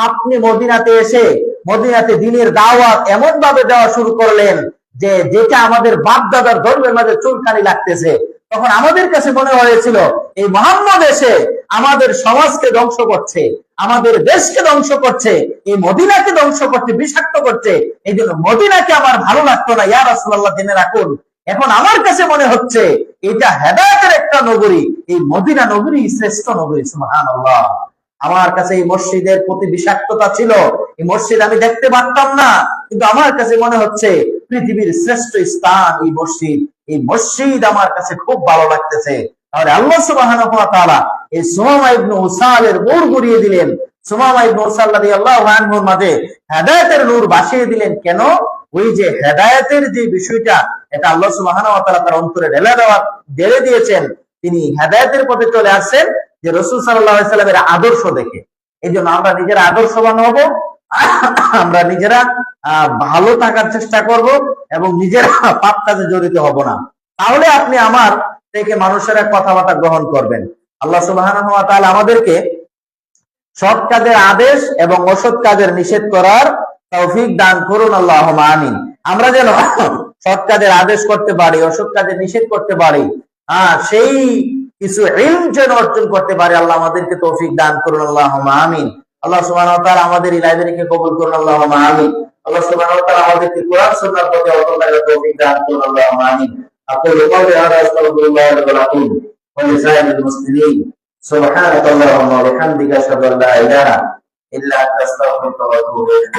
আপনি মদিনাতে এসে মদিনাতে দ্বীনের দাওয়াত এমন ভাবে দেওয়া শুরু করলেন যে যেটা আমাদের বাপ দাদার ধর্মের মাঝে চুলকানি লাগতেছে। তখন আমাদের কাছে মনে হয়েছিল এই মুহাম্মদ এসে আমাদের সমাজকে ধ্বংস করছে, আমাদের দেশকে ধ্বংস করছে, এই মদিনাকে ধ্বংস করছে, বিষাক্ত করছে। এই জন্য মদিনাকে আমার ভালো লাগতো না। ইয়া রাসূলুল্লাহ জেনে রাখুন, এখন আমার কাছে মনে হচ্ছে এটা হেদায়েতের একটা নগরী, এই মদিনা নগরী শ্রেষ্ঠ নগরী। সুবহানাল্লাহ। আমার কাছে এই মসজিদের প্রতি বিষাক্ততা ছিল, এই মসজিদ আমি দেখতে পারতাম না, কিন্তু আমার কাছে মনে হচ্ছে পৃথিবীর শ্রেষ্ঠ স্থান এই মসজিদ, এই মসজিদ আমার কাছে খুব ভালো লাগতেছে। তাহলে আল্লাহ সুবহানাহু ওয়া তাআলা এই সুমামা ইবনে উসালের নূর গড়িয়ে দিলেন। সুমামা ইবনে উসাল রাদিয়াল্লাহু আনহুর মাঝে হেদায়েতের নূর ভাসিয়ে দিলেন। কেন? ওই যে হেদায়েতের যে বিষয়টা, এটা আল্লাহ সুবহানাহু ওয়া তাআলা তার অন্তরে ঢেলে দিয়েছেন। তিনি হেদায়েতের পথে চলে আসছেন যে রাসূল সাল্লাল্লাহু আলাইহি ওয়াসাল্লামের আদর্শ দেখে। এই জন্য আমরা নিজেরা আদর্শবান হব, আমরা নিজেরা ভালো থাকার চেষ্টা করব এবং নিজেরা পাপ কাজে জড়িত হব না। তাহলে আপনি আমার থেকে মানুষেরা কথাবার্তা গ্রহণ করবেন। আল্লাহ সুবহানাহু ওয়া তাআলা আমাদেরকে সৎ কাজের আদেশ এবং অসৎ কাজের নিষেধ করার তৌফিক দান করুন, আল্লাহুম্মা আমিন। আমরা যেন সৎ কাজের আদেশ করতে পারি, অসৎ কাজের নিষেধ করতে পারি, সেই কিছু ইলম যেন অর্জন করতে পারি, আল্লাহ আমাদেরকে তৌফিক দান করুন, আল্লাহুম্মা আমিন। আল্লাহ সুবহানাহু ওয়া তাআলা আমাদের এই লাইব্রেরিকে কবুল করুন, আল্লাহুম্মা আমিন। আল্লাহ সুবহানাহু ওয়া তাআলা আমাদেরকে কোরআন সুন্নাহর প্রতি অটল থাকার তৌফিক দান করুন, আল্লাহুম্মা আমিন। أقول قولي هذا أستغفر الله لي ولكم ولسائر المسلمين سبحانك اللهم وبحمدك أشهد أن لا إله إلا أنت أستغفرك وأتوب إليك.